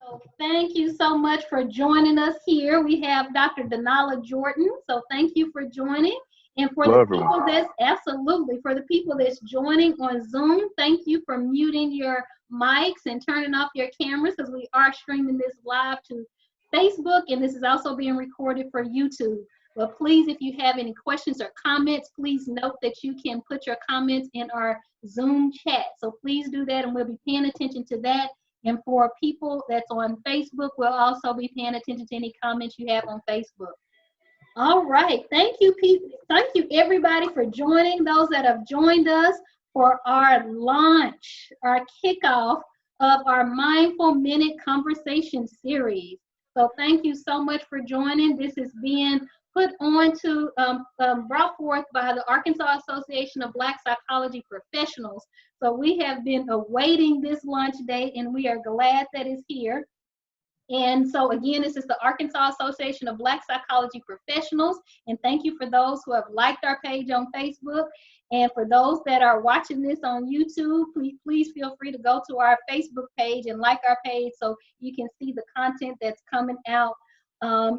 So thank you so much for joining us here. We have Dr. Donala Jordan. So thank you for joining. And for Hello, the everyone. people that's absolutely for the people that's joining on Zoom, thank you for muting your mics and turning off your cameras because we are streaming this live to Facebook and this is also being recorded for YouTube. But please, if you have any questions or comments, please note that you can put your comments in our Zoom chat. So please do that and we'll be paying attention to that. And for people that's on Facebook, we'll also be paying attention to any comments you have on Facebook. All right. Thank you, people. Thank you, everybody, for joining. Those that have joined us for our launch, our kickoff of our Mindful Minute Conversation series. So thank you so much for joining. This is being put on to, brought forth by the Arkansas Association of Black Psychology Professionals. So we have been awaiting this launch date and we are glad that it's here. And so again, this is the Arkansas Association of Black Psychology Professionals. And thank you for those who have liked our page on Facebook. And for those that are watching this on YouTube, please feel free to go to our Facebook page and like our page so you can see the content that's coming out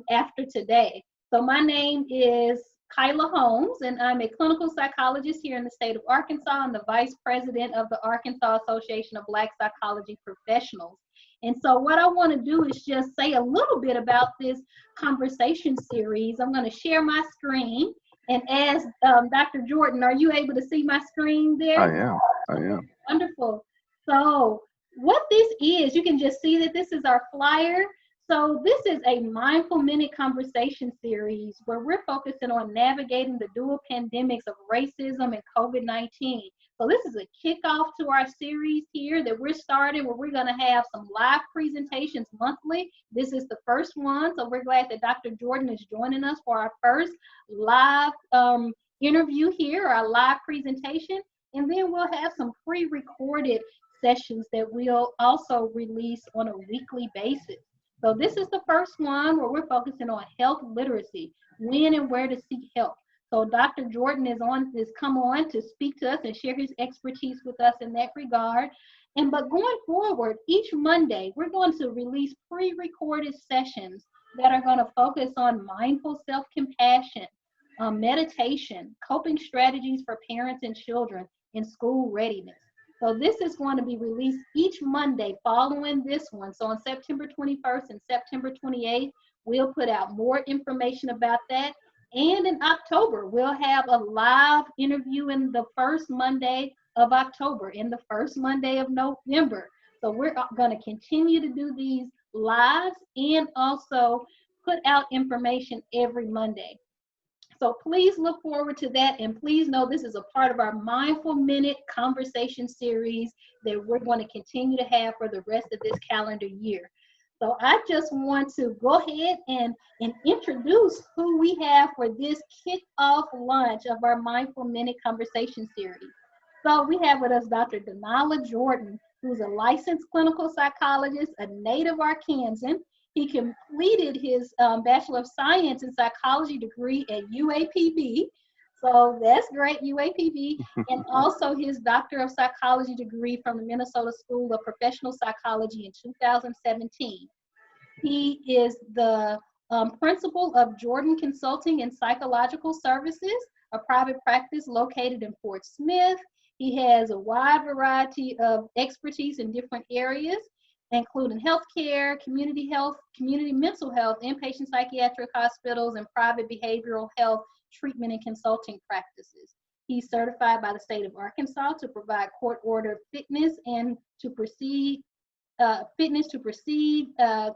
after today. So my name is Kyla Holmes, and I'm a clinical psychologist here in the state of Arkansas. I'm the vice president of the Arkansas Association of Black Psychology Professionals. And so what I want to do is just say a little bit about this conversation series. I'm going to share my screen and ask Dr. Jordan, are you able to see my screen there? I am. Wonderful. So what this is, you can just see that this is our flyer. So this is a Mindful Minute Conversation series where we're focusing on navigating the dual pandemics of racism and COVID-19. So this is a kickoff to our series here that we're starting where we're going to have some live presentations monthly. This is the first one, so we're glad that Dr. Jordan is joining us for our first live interview here, our live presentation. And then we'll have some pre-recorded sessions that we'll also release on a weekly basis. So this is the first one where we're focusing on health literacy, when and where to seek help. So Dr. Jordan is come on to speak to us and share his expertise with us in that regard. But going forward, each Monday, we're going to release pre-recorded sessions that are going to focus on mindful self-compassion, meditation, coping strategies for parents and children, and school readiness. So this is going to be released each Monday following this one. So on September 21st and September 28th, we'll put out more information about that. And in October, we'll have a live interview in the first Monday of October, in the first Monday of November. So we're going to continue to do these lives and also put out information every Monday. So please look forward to that, and please know this is a part of our Mindful Minute Conversation series that we're going to continue to have for the rest of this calendar year. So I just want to go ahead and introduce who we have for this kickoff launch of our Mindful Minute Conversation series. So we have with us Dr. Donala Jordan, who's a licensed clinical psychologist, a native Arkansan. He completed his Bachelor of Science in Psychology degree at UAPB. So that's great, UAPB. And also his Doctor of Psychology degree from the Minnesota School of Professional Psychology in 2017. He is the principal of Jordan Consulting and Psychological Services, a private practice located in Fort Smith. He has a wide variety of expertise in different areas, including healthcare, community health, community mental health, inpatient psychiatric hospitals, and private behavioral health treatment and consulting practices. He's certified by the state of Arkansas to provide court-ordered fitness and to proceed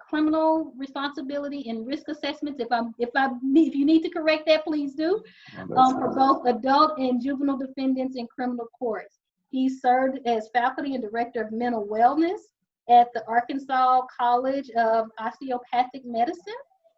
criminal responsibility and risk assessments. If you need to correct that, please do. For both adult and juvenile defendants in criminal courts. He served as faculty and director of mental wellness at the Arkansas College of Osteopathic Medicine,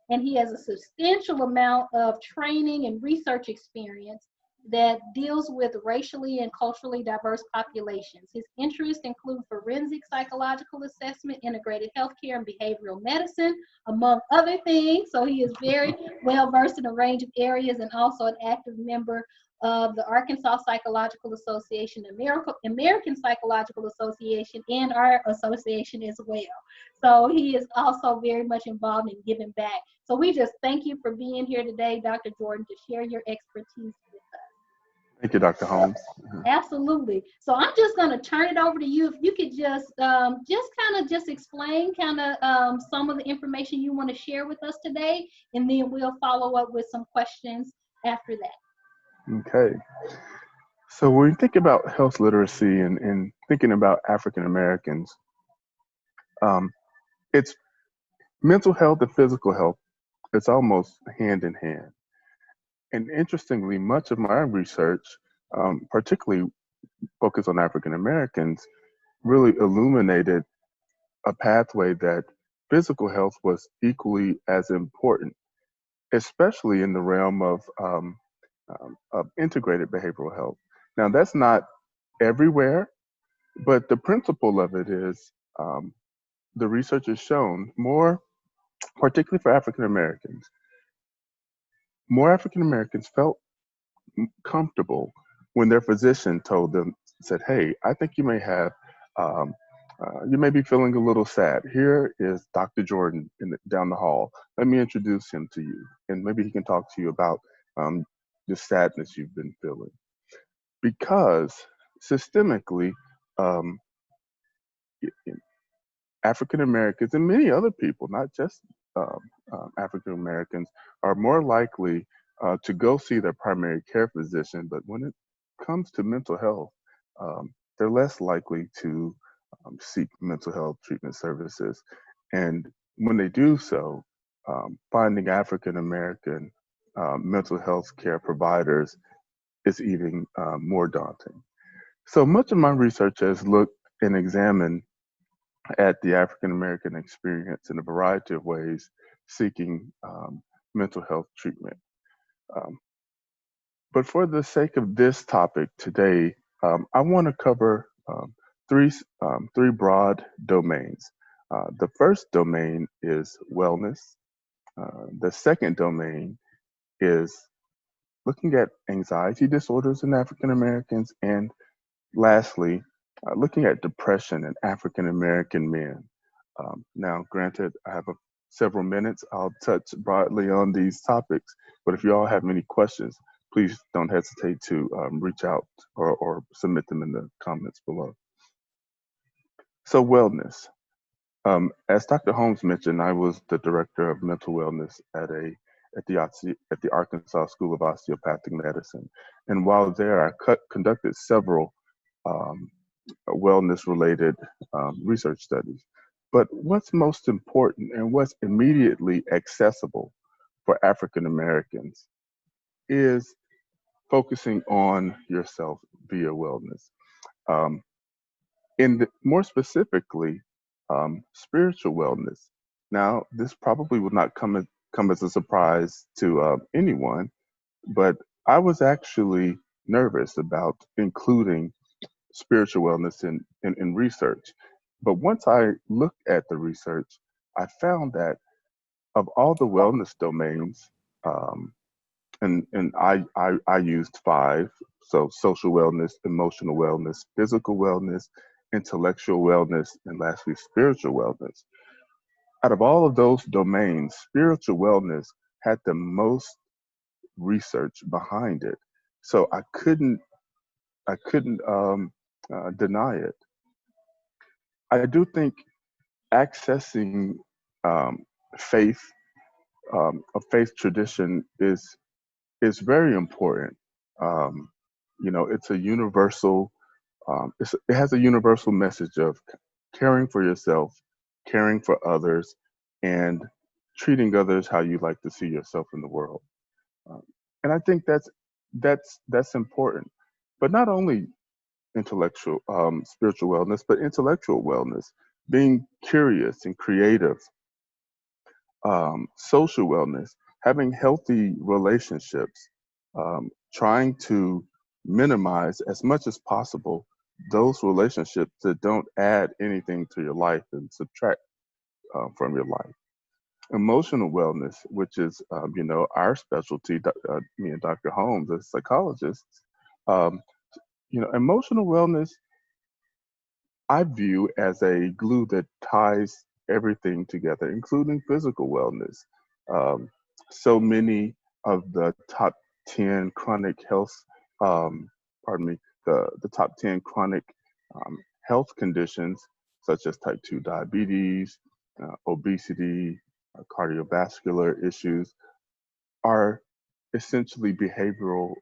and he has a substantial amount of training and research experience that deals with racially and culturally diverse populations. His interests include forensic psychological assessment, integrated healthcare, and behavioral medicine, among other things. So he is very well versed in a range of areas and also an active member of the Arkansas Psychological Association, American Psychological Association, and our association as well. So he is also very much involved in giving back. So we just thank you for being here today, Dr. Jordan, to share your expertise with us. Thank you, Dr. Holmes. Absolutely. So I'm just going to turn it over to you. If you could just kind of just explain some of the information you want to share with us today, and then we'll follow up with some questions after that. Okay. So when you think about health literacy and thinking about African Americans, um, it's mental health and physical health. It's almost hand in hand. And interestingly, much of my research, particularly focused on African Americans, really illuminated a pathway that physical health was equally as important, especially in the realm of integrated behavioral health. Now, that's not everywhere, but the principle of it is the research has shown more, particularly for African Americans, more African Americans felt comfortable when their physician told them, said, "Hey, I think you may have, um, you may be feeling a little sad. Here is Dr. Jordan down the hall. Let me introduce him to you, and maybe he can talk to you about um, the sadness you've been feeling." Because systemically, um, African Americans and many other people, not just um, African Americans, are more likely to go see their primary care physician. But when it comes to mental health, they're less likely to seek mental health treatment services. And when they do so, finding African American mental health care providers is even more daunting. So much of my research has looked and examined at the African American experience in a variety of ways, seeking mental health treatment. Um, but for the sake of this topic today, I want to cover three broad domains. The first domain is wellness. The second domain is looking at anxiety disorders in African Americans, and lastly, looking at depression in African American men. Now, granted, I have several minutes. I'll touch broadly on these topics, but if you all have any questions, please don't hesitate to reach out or submit them in the comments below. So, wellness. As Dr. Holmes mentioned, I was the director of mental wellness at the Arkansas School of Osteopathic Medicine, and while there, I conducted several um, wellness related research studies. But what's most important and what's immediately accessible for African Americans is focusing on yourself via wellness. Um, More specifically, spiritual wellness. Now, this probably would not come as a surprise to anyone, but I was actually nervous about including spiritual wellness in research. But once I looked at the research, I found that of all the wellness domains, um, and I used five, so social wellness, emotional wellness, physical wellness, intellectual wellness, and lastly, spiritual wellness. Out of all of those domains, spiritual wellness had the most research behind it. So I couldn't deny it. I do think accessing um, faith, a faith tradition is very important. Um, it's a universal. It has a universal message of caring for yourself, caring for others, and treating others how you like to see yourself in the world. Um, and I think that's important. But not only spiritual wellness, but intellectual wellness, being curious and creative, social wellness, having healthy relationships, trying to minimize as much as possible those relationships that don't add anything to your life and subtract from your life. Emotional wellness, which is our specialty, me and Dr. Holmes as psychologists. Um, Emotional wellness I view as a glue that ties everything together, including physical wellness. Um, so many of the top 10 chronic health, um, pardon me, the top 10 chronic health conditions, such as type 2 diabetes, obesity, cardiovascular issues, are essentially behaviorally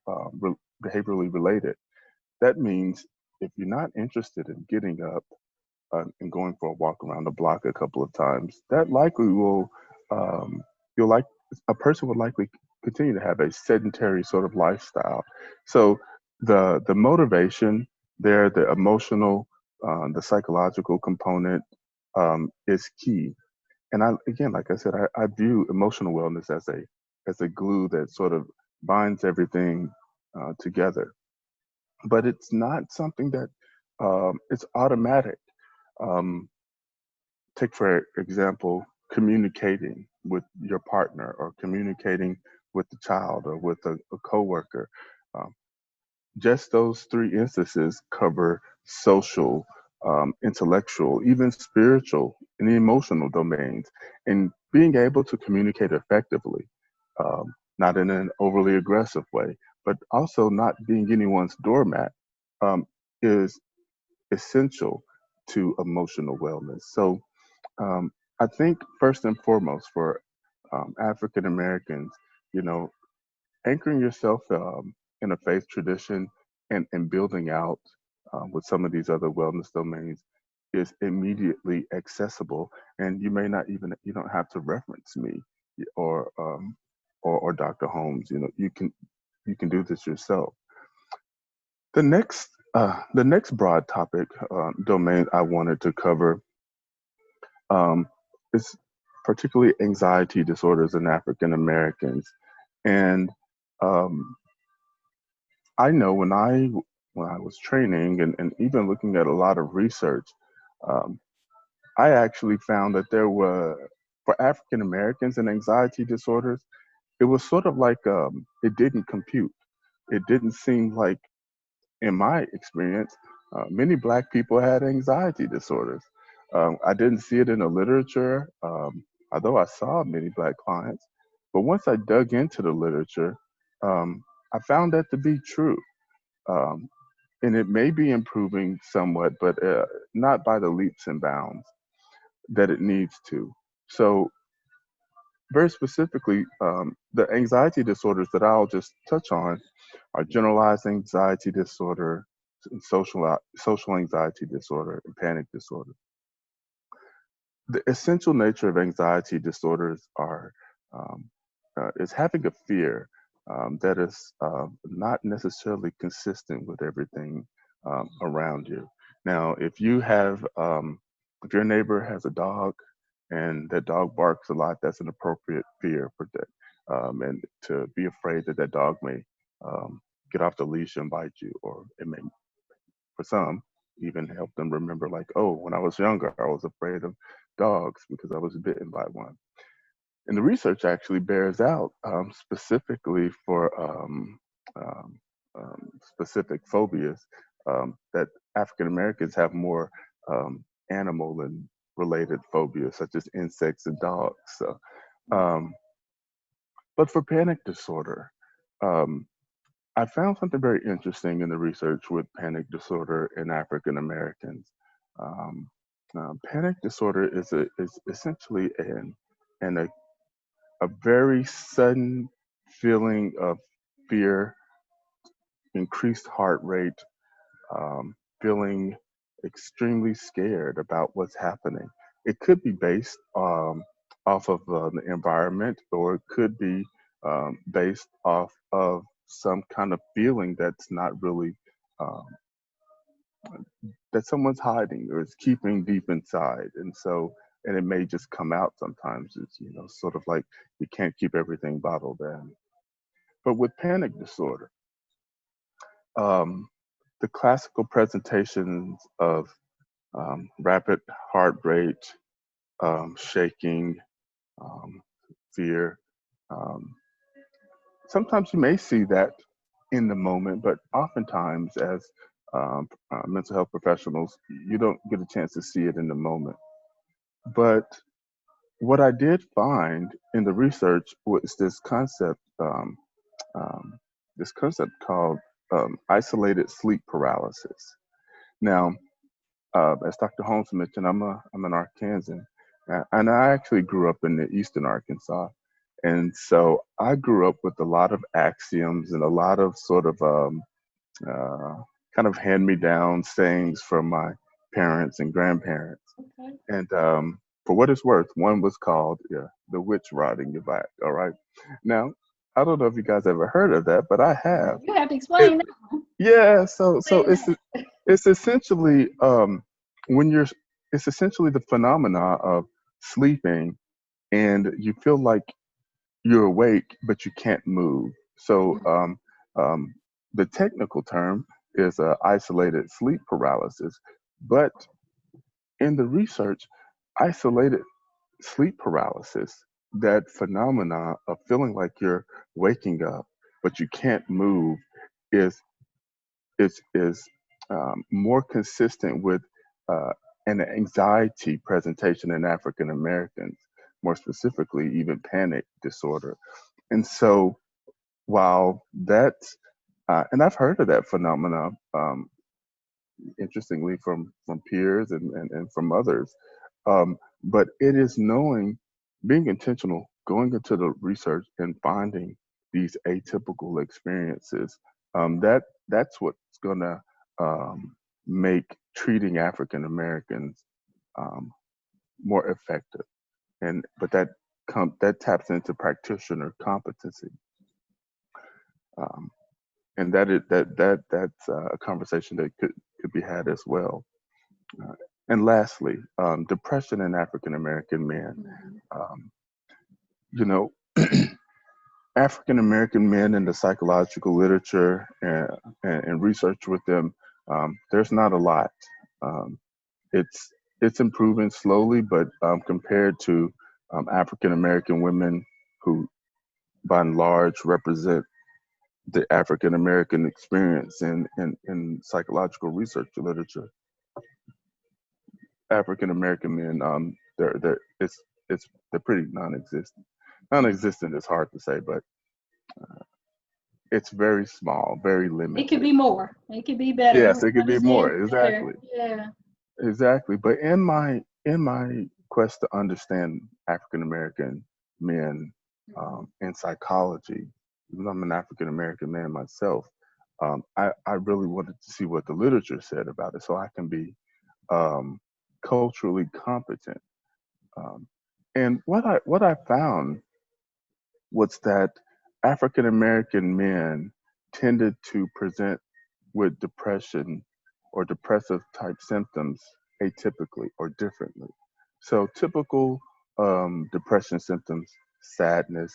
related. That means if you're not interested in getting up and going for a walk around the block a couple of times, that likely will um, you'll like a person would likely continue to have a sedentary sort of lifestyle. So the motivation there, the emotional, the psychological component is key. And I again, like I said, I view emotional wellness as a glue that sort of binds everything together. But it's not something that it's automatic. Um, Take for example, communicating with your partner or communicating with the child or with a coworker. Um, just those three instances cover social, intellectual, even spiritual and emotional domains. And being able to communicate effectively, not in an overly aggressive way, but also not being anyone's doormat, um, is essential to emotional wellness. So um, I think first and foremost for African Americans, you know, anchoring yourself in a faith tradition and building out with some of these other wellness domains is immediately accessible, and you may not even you don't have to reference me or or Dr. Holmes. You can do this yourself. The next broad topic domain I wanted to cover um, is particularly anxiety disorders in African Americans. And um, I know when I was training and even looking at a lot of research, um, I actually found that there were for African Americans and anxiety disorders, it was sort of like it didn't compute. It didn't seem like in my experience, many Black people had anxiety disorders. I didn't see it in the literature, although I saw many Black clients. But once I dug into the literature, I found that to be true. Um, and it may be improving somewhat, but not by the leaps and bounds that it needs to. So, very specifically, the anxiety disorders that I'll just touch on are generalized anxiety disorder, social anxiety disorder, and panic disorder. The essential nature of anxiety disorders um, is having a fear that is not necessarily consistent with everything around you. Now, if your neighbor has a dog and that dog barks a lot, that's an appropriate fear for that, and to be afraid that that dog may get off the leash and bite you, or it may, for some, even help them remember, like, oh, when I was younger, I was afraid of dogs because I was bitten by one. And the research actually bears out specifically for um, specific phobias that African Americans have more animal and related phobias, such as insects and dogs. So, um, but for panic disorder, um, I found something very interesting in the research with panic disorder in African Americans. Um, Panic disorder is essentially a very sudden feeling of fear, increased heart rate, feeling extremely scared about what's happening. It could be based off of the environment, or it could be based off of some kind of feeling that's not really um, that someone's hiding or is keeping deep inside, and it may just come out sometimes. It's sort of like you can't keep everything bottled in. But with panic disorder, um, the classical presentations of rapid heart rate, shaking, um, fear. Um, Sometimes you may see that in the moment, but oftentimes, as mental health professionals, you don't get a chance to see it in the moment. But what I did find in the research was um, this concept called isolated sleep paralysis. Now, as Dr. Holmes mentioned, I'm an Arkansan, and I actually grew up in the eastern Arkansas, and so I grew up with a lot of axioms and a lot of sort of uh, kind of hand-me-down sayings from my parents and grandparents. Okay. And for what it's worth, one was called the witch rotting your back. All right. Now, I don't know if you guys ever heard of that, but I have. You have to It, explain that one. yeah. So Explain that. it's essentially when you're it's essentially the phenomena of sleeping and you feel like you're awake but you can't move. So um, the technical term is isolated sleep paralysis, but in the research, isolated sleep paralysis, that phenomena of feeling like you're waking up but you can't move, is is more consistent with uh, an anxiety presentation in African Americans, more specifically, even panic disorder. And so, while that's and I've heard of that phenomena, interestingly, from peers and from others. But it is knowing, being intentional, going into the research and finding these atypical experiences. That's what's gonna make treating African Americans um, more effective. And but that taps into practitioner competency. Um, and that's a conversation that could be had as well. Uh, and lastly, depression in African American men. Mhm. Um, you know, African American men in the psychological literature and research with them, there's not a lot. Um, it's it's improving slowly, but compared to African American women who, by and large, represent the African American experience in psychological research literature, African American men, they're they're pretty non-existent. Non-existent is hard to say, but it's very small, very It could limited. be more. It could be better. Yes, it could be Understand more. better. Exactly, Yeah. exactly. But in my quest to understand African American men Mhm. in psychology, even though I'm an African American man myself, I really wanted to see what the literature said about it, so I can be um, culturally competent. Um, and what I found was that African American men tended to present with depression or depressive type symptoms atypically or differently. So typical depression symptoms: sadness,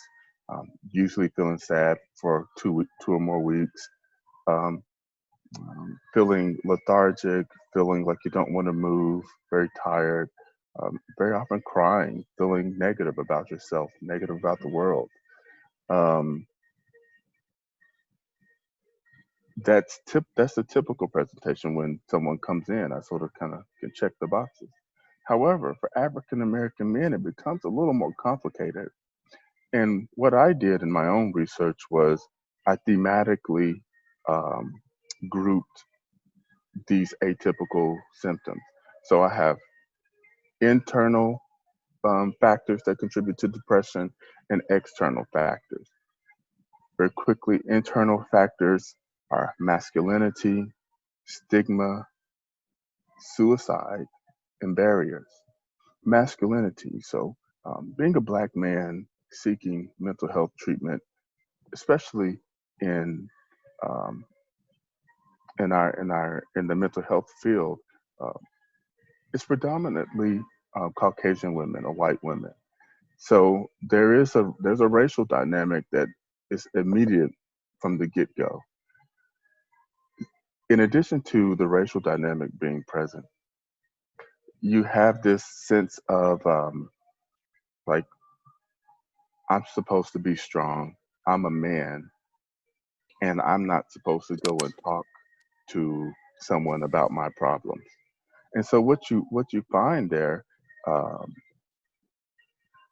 usually feeling sad for 2 or more weeks, um, feeling lethargic, feeling like you don't want to move, very tired, very often crying, feeling negative about yourself, negative about the world. Um, that's the typical presentation when someone comes in. I sort of kind of can check the boxes. However, for African American men, it becomes a little more complicated. And what I did in my own research was I thematically um, grouped these atypical symptoms. So I have internal factors that contribute to depression and external factors. Very quickly, internal factors are masculinity, stigma, suicide, and barriers. Masculinity, so being a black man seeking mental health treatment, especially in um, in the mental health field, uh, is predominantly Caucasian women or white women. So there's a racial dynamic that is immediate from the get go. In addition to the racial dynamic being present, you have this sense of like I'm supposed to be strong. I'm a man, and I'm not supposed to go and talk to someone about my problems. And so what you find there um,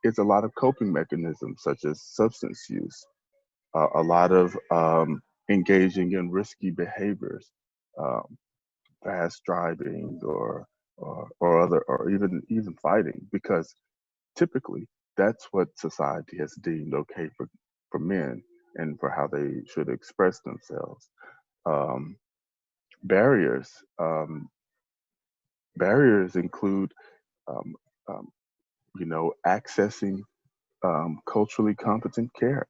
is a lot of coping mechanisms such as substance use, a lot of engaging in risky behaviors, um, fast driving or even fighting, because typically that's what society has deemed okay for men and for how they should express themselves. Um, barriers um, barriers include um, um, accessing culturally competent care,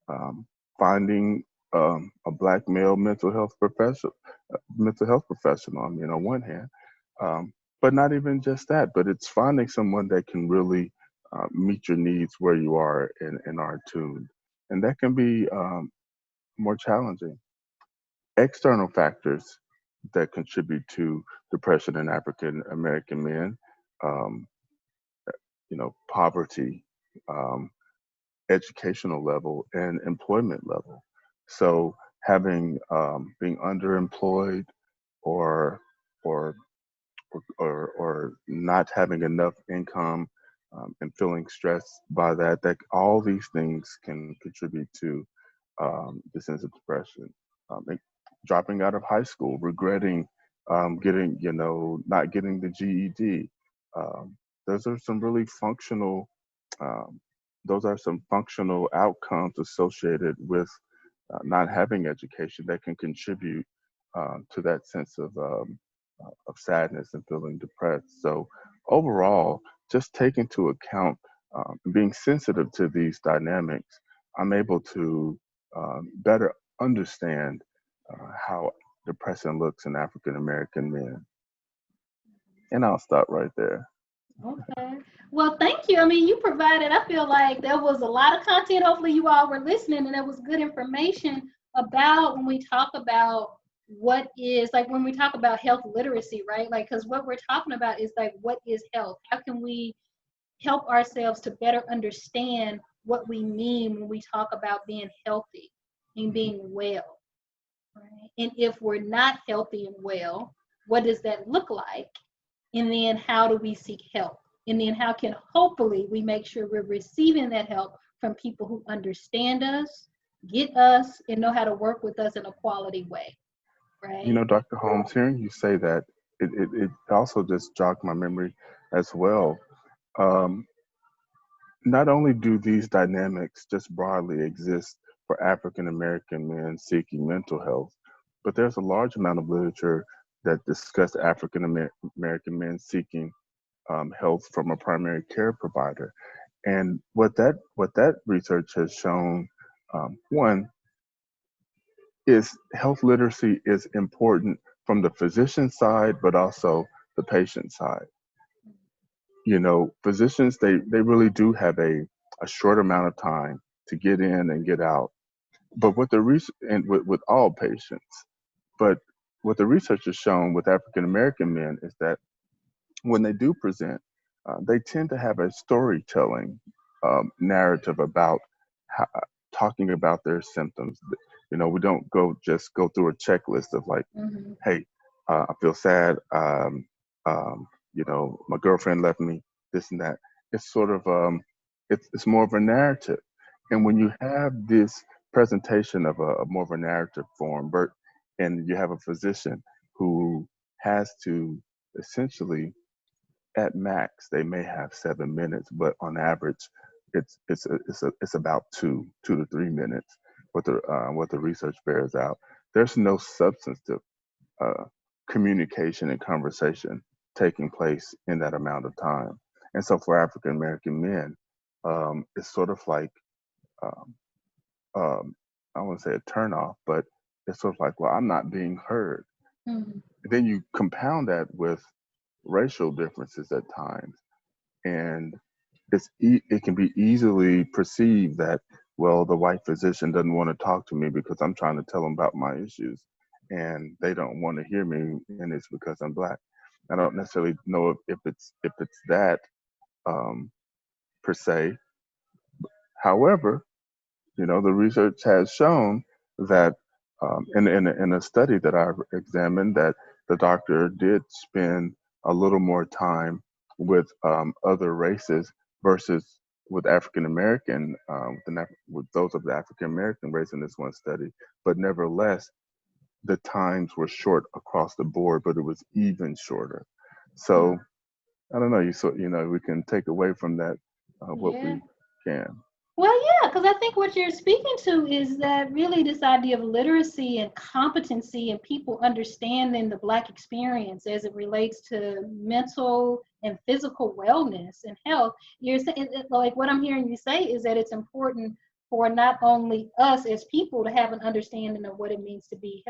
um, finding a black male mental health professional. I mean, on one hand, but not even just that, but it's finding someone that can really meet your needs where you are and are tuned, and that can be more challenging. External factors that contribute to depression in African American men, um, poverty, um, educational level, and employment level. So having being underemployed or or or not having enough income and feeling stressed by that all these things can contribute to the sense of depression. And dropping out of high school, regretting getting, not getting the GED. Um, those are some really functional, um, those are some functional outcomes associated with not having education that can contribute to that sense of sadness and feeling depressed. So overall, just take into account being sensitive to these dynamics, I'm able to better understand how depression looks in African American men. And I'll stop right there. Okay. Well, thank you. I mean, you provided, I feel like there was a lot of content. Hopefully, you all were listening and there was good information about when we talk about what is like when we talk about health literacy, right? Like, because what we're talking about is like, what is health? How can we help ourselves to better understand what we mean when we talk about being healthy and being well, right? And if we're not healthy and well, what does that look like? And then how do we seek help? And then how can hopefully we make sure we're receiving that help from people who understand us, get us, and know how to work with us in a quality way, right? Dr. Holmes, hearing you say that, it also just jogged my memory as well. Um, Not only do these dynamics just broadly exist for African American men seeking mental health, but there's a large amount of literature that discuss African American men seeking health from a primary care provider. And what that research has shown, one is health literacy is important from the physician side, but also the patient side. Physicians, they really do have a short amount of time to get in and get out. But what the research, and with all patients, but what the research has shown with African American men is that when they do present, they tend to have a storytelling narrative about how, talking about their symptoms. We don't go through a checklist of like, Mm-hmm. hey, I feel sad. My girlfriend left me. This and that. It's sort of it's more of a narrative. And when you have this presentation of a more of a narrative form, and you have a physician who has to essentially, at max, they may have 7 minutes, but on average, it's about 2 to 3 minutes. What the research bears out, there's no substantive uh, communication and conversation taking place in that amount of time. And so for African American men, it's sort of like um, um, I wouldn't say a turnoff, but it's sort of like, well, I'm not being heard. Mm-hmm. Then you compound that with racial differences at times, and it can be easily perceived that, well, the white physician doesn't want to talk to me because I'm trying to tell them about my issues, and they don't want to hear me, and it's because I'm black. I don't necessarily know if it's that um, per se. However, the research has shown that in a study that I've examined, that the doctor did spend a little more time with other races versus with African American, with those of the African American race in this one study. But nevertheless, the times were short across the board, but it was even shorter. So I don't know. We can take away from that what Yeah. we can. Well, yeah, because I think what you're speaking to is that really this idea of literacy and competency and people understanding the Black experience as it relates to mental and physical wellness and health. You're saying, like what I'm hearing you say is that it's important for not only us as people to have an understanding of what it means to be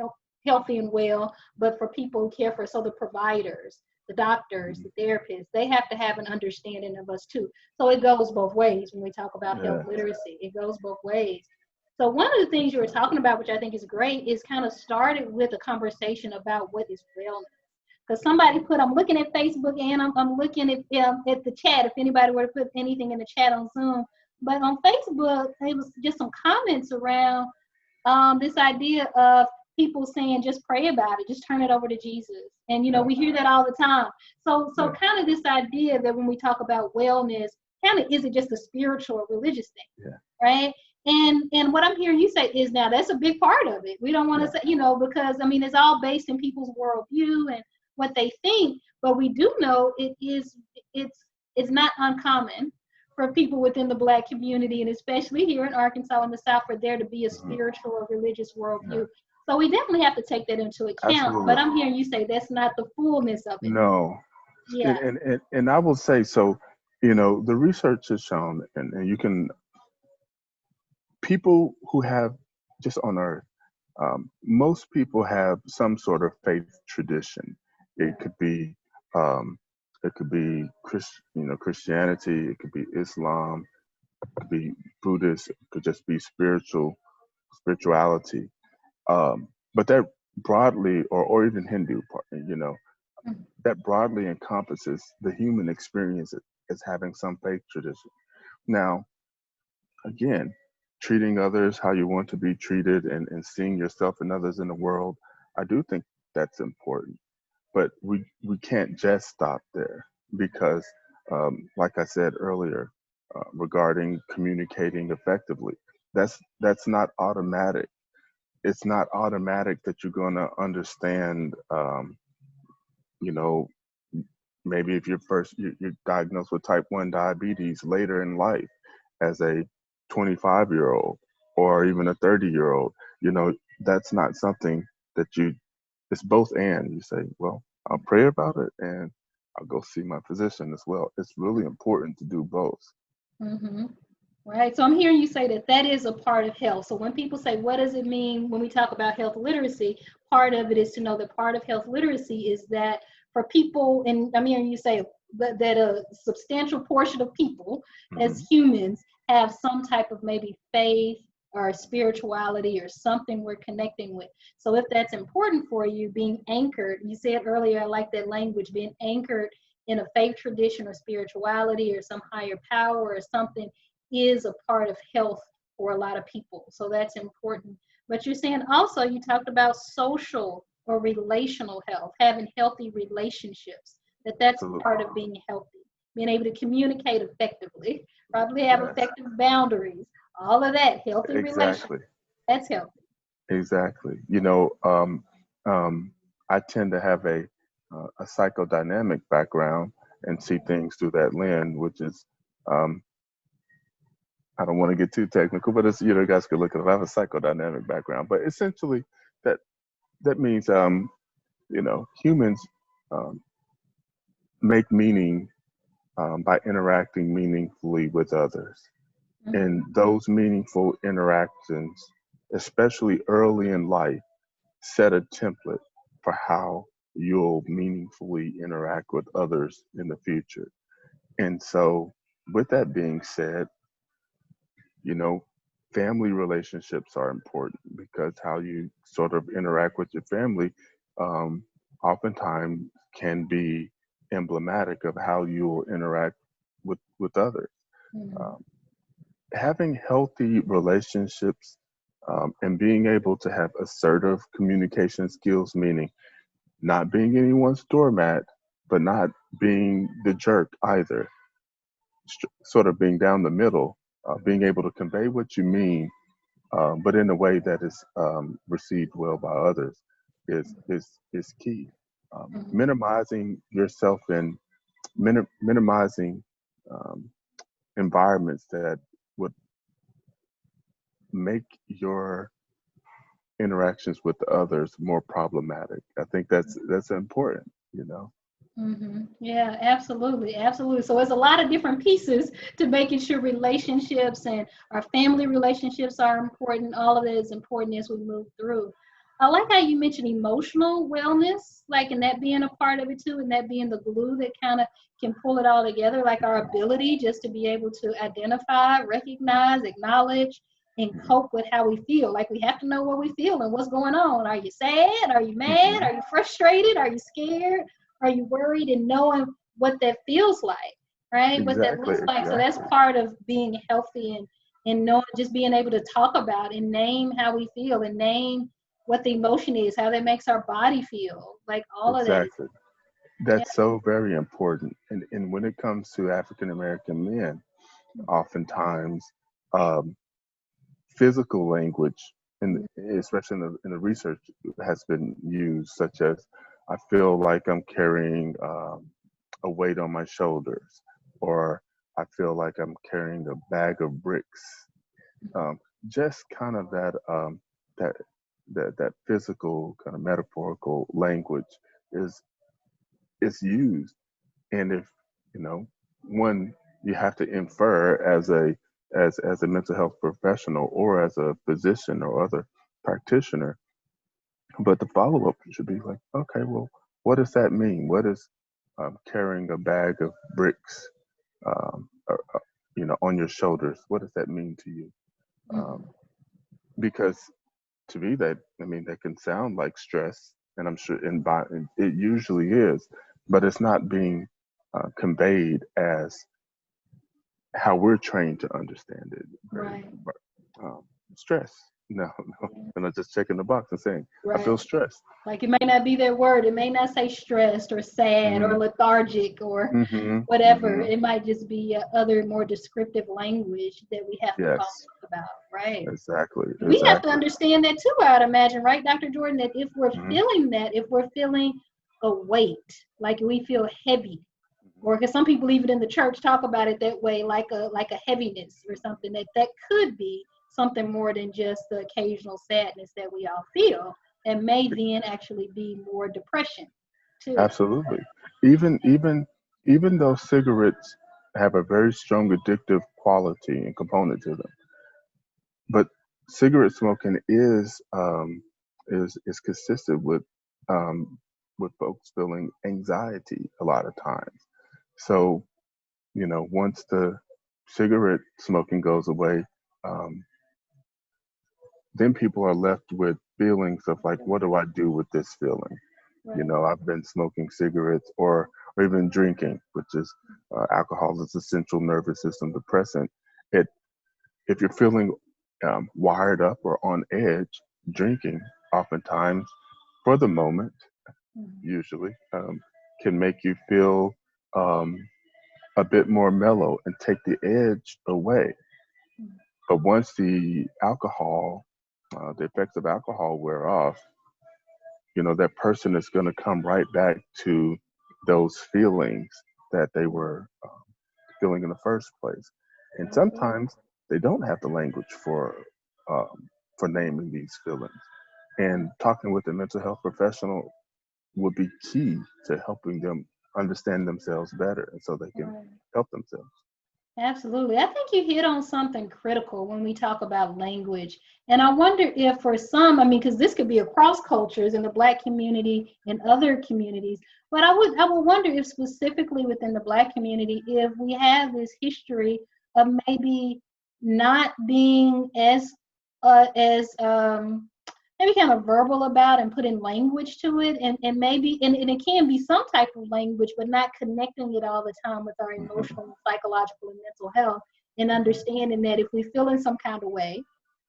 healthy and well, but for people who care for us, so the providers, the doctors, the therapists, they have to have an understanding of us too. So it goes both ways when we talk about health Yeah. literacy. It goes both ways. So one of the things you were talking about, which I think is great, is kind of started with a conversation about what is wellness. Because somebody put, I'm looking at Facebook and I'm looking at the chat, if anybody were to put anything in the chat on Zoom. But on Facebook, it was just some comments around this idea of people saying just pray about it, just turn it over to Jesus. And Yeah. we hear that all the time. So Yeah. kind of this idea that when we talk about wellness, kind of is it just a spiritual or religious thing, Yeah. right? And what I'm hearing you say is now that's a big part of it. We don't want to Yeah. say, because I mean it's all based in people's worldview and what they think, but we do know it's not uncommon for people within the Black community, and especially here in Arkansas in the South, for there to be a Mhm. spiritual or religious Yeah. worldview. So we definitely have to take that into account. Absolutely. But I'm hearing you say that's not the fullness of it. No. Yeah. And I will say so. The research has shown, and you can people who have just on Earth. Most people have some sort of faith tradition. It could be um, Christianity. It could be Islam. It could be Buddhist. It could just be spirituality. But that broadly, or even Hindu, that broadly encompasses the human experience as having some faith tradition. Now, again, treating others how you want to be treated, and seeing yourself and others in the world, I do think that's important. But we can't just stop there because, like I said earlier, regarding communicating effectively, that's not automatic. It's not automatic that you're going to understand. You know, Maybe if you're diagnosed with type 1 diabetes later in life as a 25-year-old or even a 30-year-old, that's not something that it's both and. You say, well, I'll pray about it and I'll go see my physician as well. It's really important to do both. Mm-hmm. Right. So I'm hearing you say that is a part of health. So when people say, what does it mean when we talk about health literacy? Part of it is to know that part of health literacy is that for people, and I'm hearing you say that a substantial portion of people Hmm. as humans have some type of maybe faith or spirituality or something we're connecting with. So if that's important for you, being anchored, you said earlier, I like that language, being anchored in a faith tradition or spirituality or some higher power or something is a part of health for a lot of people. So that's important. But you're saying also, you talked about social or relational health, having healthy relationships, that's Absolutely. part of being healthy, being able to communicate effectively, probably have Yes. effective boundaries, all of that, healthy relations. Exactly. That's healthy. Exactly. Um, I tend to have a psychodynamic background and see things through that lens, which is um, I don't want to get too technical, but it's you guys could look it up. I have a psychodynamic background, but essentially that that means humans um, make meaning by interacting meaningfully with others, and Mm-hmm. those meaningful interactions, especially early in life, set a template for how you'll meaningfully interact with others in the future. And so, with that being said, you know, family relationships are important because how you sort of interact with your family um, oftentimes can be emblematic of how you'll interact with others. Mm-hmm. Um, having healthy relationships, and being able to have assertive communication skills, meaning not being anyone's doormat, but not being the jerk either, sort of being down the middle, being able to convey what you mean, but in a way that is received well by others is key. Mhm. Minimizing yourself and minimizing um, environments that would make your interactions with others more problematic. I think that's important, you know. Yeah, absolutely, absolutely. So there's a lot of different pieces to making sure relationships and our family relationships are important. All of it is important as we move through. I like how you mentioned emotional wellness, like, and that being a part of it too, and that being the glue that kind of can pull it all together, like our ability just to be able to identify, recognize, acknowledge, and cope with how we feel. Like, we have to know what we feel and what's going on. Are you sad? Are you mad? Hmm. Are you frustrated? Are you scared? Are you worried? And knowing what that feels like, right? What that Exactly, looks like. So that's exactly, part of being healthy, and knowing, just being able to talk about and name how we feel and name what the emotion is, how that makes our body feel. Like, all of that is, exactly. yeah. That's so very important. And when it comes to African American men, oftentimes um, physical language, and especially in the research, has been used, such as I feel like I'm carrying a weight on my shoulders, or I feel like I'm carrying a bag of bricks. Um, just kind of that that physical kind of metaphorical language is used. And if, you know, one, you have to infer as a mental health professional or as a physician or other practitioner, but the follow up should be like, okay, well, what does that mean? What is carrying a bag of bricks, on your shoulders? What does that mean to you? Mhm. Um, because to me, that, I mean, that can sound like stress, and I'm sure, and it usually is, but it's not being conveyed as how we're trained to understand it. Very Right. um, stress. No, no, and I'm just checking the box and saying I feel Right. stressed. Like, it may not be their word. It may not say stressed or sad Hmm. or lethargic or Hmm. whatever. Hmm. It might just be other more descriptive language that we have to follow Yes, up about, right? exactly, We have to exactly. understand that too, I'd imagine, right, Dr. Jordan, that if we're Hmm. feeling that, if we're feeling a weight, like we feel heavy, or because some people even in the church talk about it that way, like a heaviness or something, that could be something more than just the occasional sadness that we all feel, and may then actually be more depression too. Absolutely. Even though cigarettes have a very strong addictive quality and component to them, but cigarette smoking is consistent um, with folks feeling anxiety a lot of times. So, once the cigarette smoking goes away, um, then people are left with feelings of like, what do I do with this feeling? Right. I've been smoking cigarettes, or even drinking, which is alcohol is a central nervous system depressant. It If you're feeling wired up or on edge, drinking oftentimes, for the moment, Mhm. usually, can make you feel um, a bit more mellow and take the edge away. But once the effects of alcohol wear off, that person is going to come right back to those feelings that they were feeling in the first place. And Absolutely. sometimes they don't have the language for naming these feelings. And talking with a mental health professional would be key to helping them understand themselves better, and so they can Right. help themselves. Absolutely. I think you hit on something critical when we talk about language. And I wonder if for some, I mean, because this could be across cultures in the Black community and other communities, but I would wonder if specifically within the Black community, if we have this history of maybe not being as maybe kind of verbal about and putting language to it, and maybe, and it can be some type of language, but not connecting it all the time with our Hmm. emotional, psychological, and mental health. and understanding that if we're feeling some kind of way,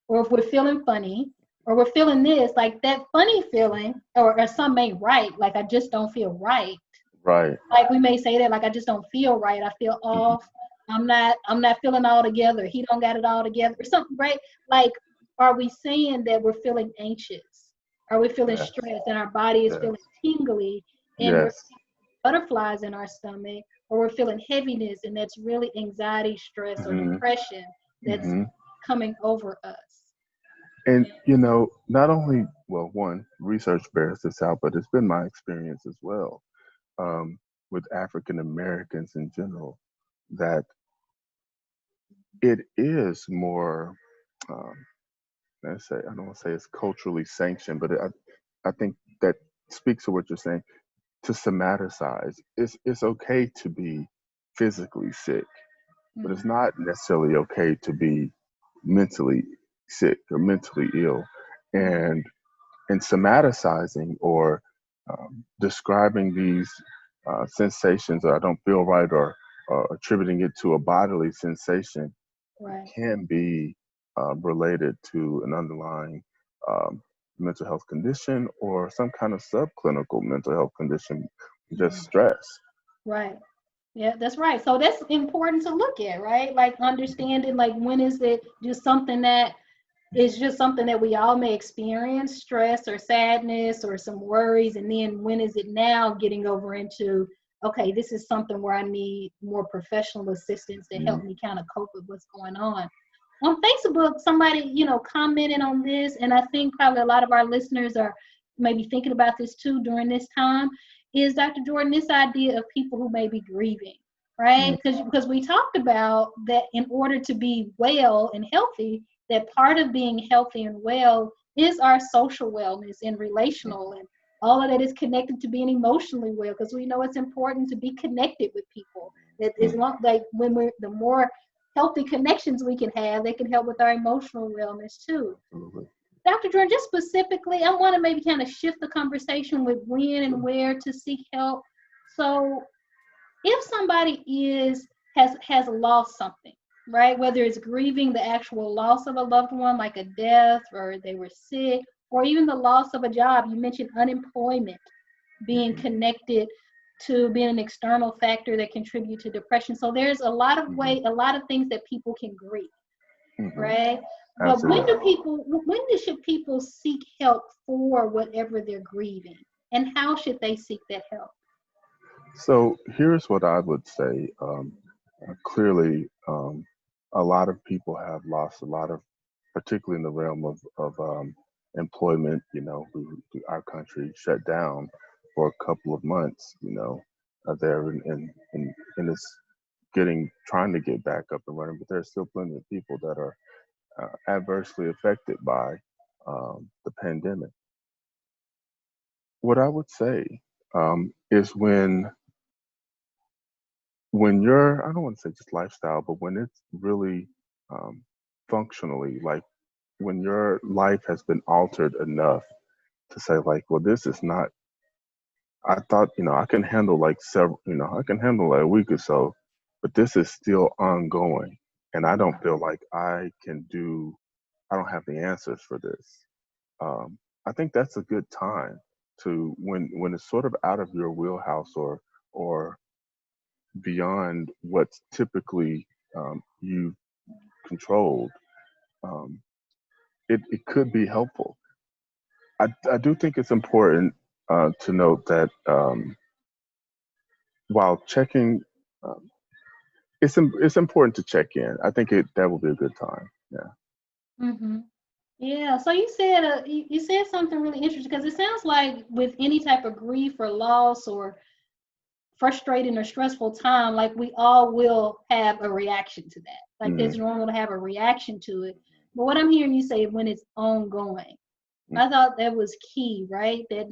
or if we're feeling funny, or we're feeling this, like that funny feeling, or some ain't right, like I just don't feel right. Right. Like we may say that, like I just don't feel right. I feel Hmm. off. I'm not feeling all together. He don't got it all together or something, right? Like, are we saying that we're feeling anxious? Are we feeling Yes. stressed and our body is Yes. feeling tingly and we're Yes. butterflies in our stomach, or we're feeling heaviness and that's really anxiety, stress, or Hmm. depression that's Hmm. coming over us? And not only, well, one, research bears this out, but it's been my experience as well, um, with African Americans in general, that it is more, um, let's say, I don't want to say it's culturally sanctioned, but I think that speaks to what you're saying. To somaticize, it's okay to be physically sick, but it's Mm-hmm. not necessarily okay to be mentally sick or mentally ill. Mm-hmm. And somaticizing, or describing these sensations, or I don't feel right, or attributing it to a bodily sensation, Right. can be related to an underlying um, mental health condition, or some kind of subclinical mental health condition, just Mm-hmm. stress. Right. Yeah, that's right. So that's important to look at, right? Like understanding, like when is it just something that is just something that we all may experience, stress or sadness or some worries, and then when is it now getting over into, okay, this is something where I need more professional assistance to help Mm, me kind of cope with what's going on. On Facebook, somebody, commented on this, and I think probably a lot of our listeners are maybe thinking about this too during this time, is Dr. Jordan, this idea of people who may be grieving, mm, right? Because we talked about that in order to be well and healthy, that part of being healthy and well is our social wellness and relational, and all of that is connected to being emotionally well, because we know it's important to be connected with people. That is mm, not like when we're the more healthy connections we can have, they can help with our emotional wellness too. absolutely. Dr. Jordan, just specifically, I want to maybe kind of shift the conversation with when and Sure. where to seek help. So if somebody has lost something, right, whether it's grieving the actual loss of a loved one like a death, or they were sick, or even the loss of a job, you mentioned unemployment being Hmm. connected to being an external factor that contribute to depression. So there's Hmm. a lot of things that people can grieve, Hmm. right? But Absolutely. when should people seek help for whatever they're grieving, and how should they seek that help? So here's what I would say. Clearly, a lot of people have lost a lot of, particularly in the realm of employment. Our country shut down for a couple of months. There, and it's trying to get back up and running, but there's still plenty of people that are adversely affected by the pandemic. What I would say is when you're, I don't want to say just lifestyle, but when it's really um, functionally, like when your life has been altered enough to say, like, well, this is not, I thought, I can handle like several, I can handle like a week or so, but this is still ongoing. And I don't feel like I don't have the answers for this. I think that's a good time to, when it's sort of out of your wheelhouse, or beyond what's typically you controlled, um, it could be helpful. I do think it's important to note that while checking, um, it's important to check in. I think that will be a good time. Yeah. Mm-hmm. Yeah, so you said something really interesting, because it sounds like with any type of grief or loss or frustrating or stressful time, like we all will have a reaction to that. Like it's Mm-hmm. normal to have a reaction to it. But what I'm hearing you say, when it's ongoing, Mm-hmm. I thought that was key, right? That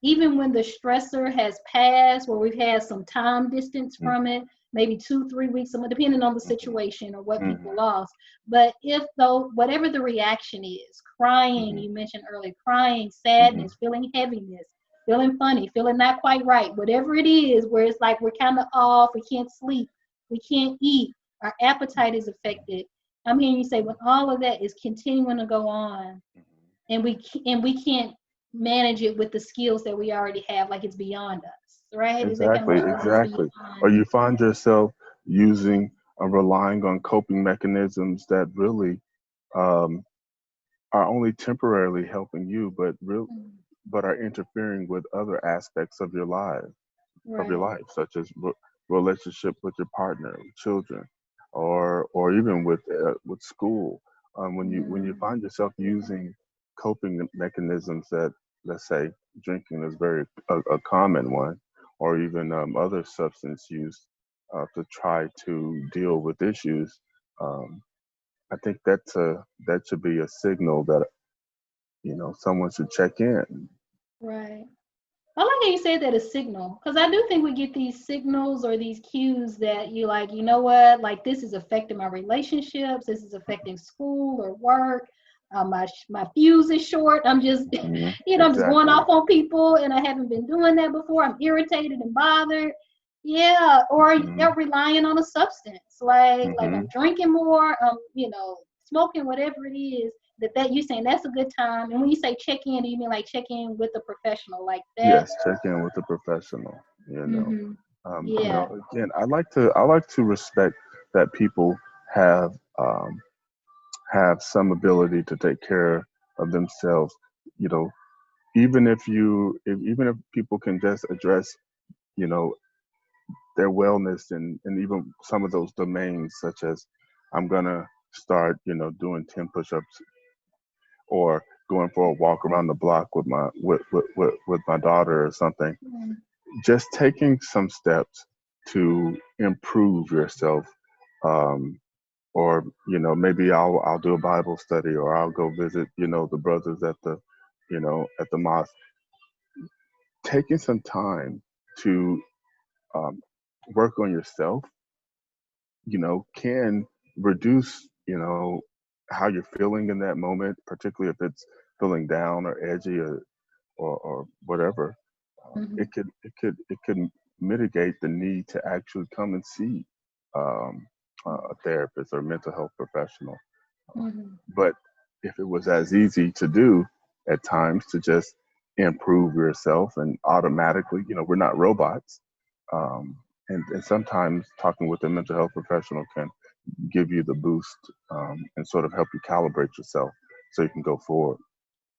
even when the stressor has passed, where we've had some time distance from it, maybe 2, 3 weeks, depending on the situation or what Mm-hmm. people lost. But if though, whatever the reaction is, crying, Mm-hmm. you mentioned earlier, crying, Mm-hmm. sadness, feeling heaviness, feeling funny, feeling not quite right, whatever it is, where it's like we're kind of off, we can't sleep, we can't eat, our appetite is affected. I'm hearing you say when all of that is continuing to go on, and we can't manage it with the skills that we already have, like it's beyond us, right? Is that kind of Exactly, what you're saying? It's exactly. Or beyond. you find yourself using relying on coping mechanisms that really um, are only temporarily helping you, Mhm. but are interfering with other aspects of your Right. life, such as relationship with your partner, children, or even with school. When you Mm. find yourself using coping mechanisms that, let's say, drinking is very a common one, or even other substance use to try to deal with issues. Um, I think that should be a signal that someone should check in. Right. I like how you said that a signal, because I do think we get these signals or these cues that you like, you know what, like this is affecting my relationships, this is affecting school or work. My fuse is short. I'm just, Hmm. I'm just going Exactly. off on people, and I haven't been doing that before. I'm irritated and bothered. Yeah, or Hmm. they're relying on a substance, like Hmm. I'm drinking more, smoking, whatever it is. That you saying that's a good time. And when you say check in, do you mean like check in with a professional like that? Yes, check in with a professional. You know, Mm-hmm. Yeah. Again, I like to respect that people have have some ability to take care of themselves. You know, even if people can just address, you know, their wellness and even some of those domains, such as I'm gonna start, doing 10 push-ups or going for a walk around the block with my daughter or something. Mm-hmm. Just taking some steps to improve yourself, um, or maybe I'll do a Bible study, or I'll go visit the brothers at the mosque. Taking some time to um, work on yourself, can reduce how you're feeling in that moment, particularly if it's feeling down or edgy or whatever. It could mitigate the need to actually come and see um, a therapist or mental health professional. Mm-hmm. But if it was as easy to do at times to just improve yourself and automatically, we're not robots. Um, and sometimes talking with a mental health professional can give you the boost and sort of help you calibrate yourself so you can go forward.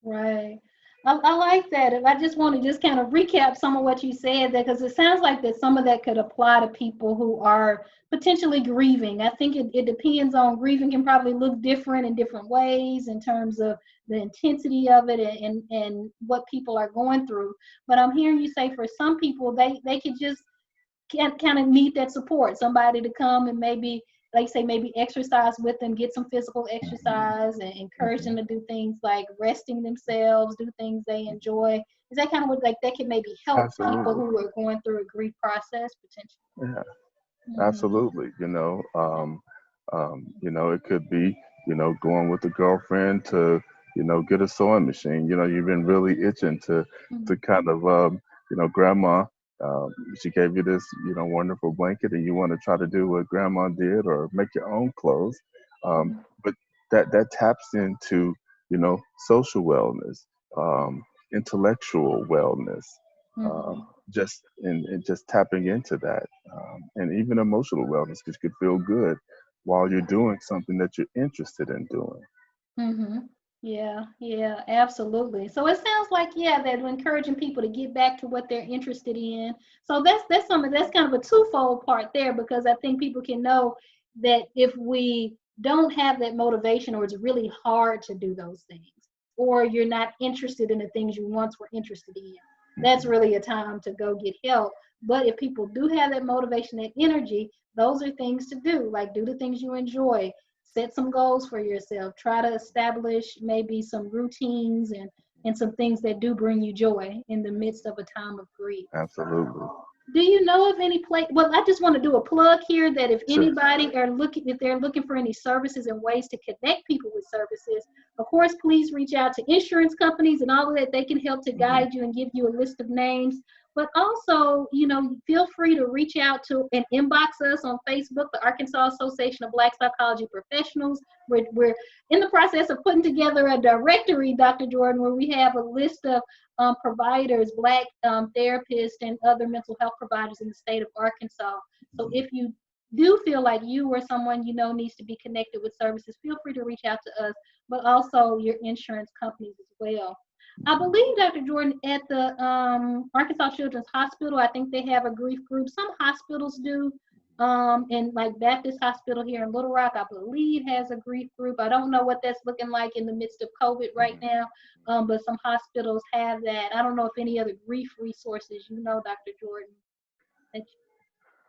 Right. I like that. If I just want to just kind of recap some of what you said there, because it sounds like that some of that could apply to people who are potentially grieving. I think it depends on grieving can probably look different in different ways in terms of the intensity of it and what people are going through. But I'm hearing you say for some people, they could just can kind of need that support, somebody to come and maybe like say maybe exercise with them, get some physical Hmm. exercise and encourage Hmm. them to do things like resting themselves, do things they enjoy. Is that kind of what like that can maybe help people Absolutely. who are going through a grief process potentially? Yeah. Mm-hmm. Absolutely. It could be, going with a girlfriend to, get a sewing machine. You've been really itching to kind of, grandma, she gave you this, wonderful blanket and you want to try to do what grandma did or make your own clothes. Um, Mm-hmm. but that taps into, social wellness, um, intellectual wellness, Mm-hmm. and just tapping into that, and even emotional wellness, because you could feel good while you're doing something that you're interested in doing. Mm-hmm. Yeah, yeah, absolutely. So it sounds like yeah, that we're encouraging people to get back to what they're interested in. So that's something that's kind of a twofold part there because I think people can know that if we don't have that motivation or it's really hard to do those things or you're not interested in the things you once were interested in, that's Hmm. really a time to go get help. But if people do have that motivation and energy, those are things to do, like do the things you enjoy, set some goals for yourself, try to establish maybe some routines and some things that do bring you joy in the midst of a time of grief. Absolutely. Do you know of any place? Well, I just want to do a plug here that if Sure. anybody are looking, if they're looking for any services and ways to connect people with services, of course, please reach out to insurance companies and all of that. They can help to Hmm. guide you and give you a list of names. but also, feel free to reach out to and inbox us on Facebook, the Arkansas Association of Black Psychology Professionals. We're in the process of putting together a directory, Dr. Jordan, where we have a list of providers, Black therapists, and other mental health providers in the state of Arkansas. So if you do feel like you or someone needs to be connected with services, feel free to reach out to us, but also your insurance companies as well. I believe, Dr. Jordan, at the Arkansas Children's Hospital, I think they have a grief group. Some hospitals do. And like Baptist Hospital here in Little Rock, I believe, has a grief group. I don't know what that's looking like in the midst of COVID right now, but some hospitals have that. I don't know if any other grief resources, Dr. Jordan.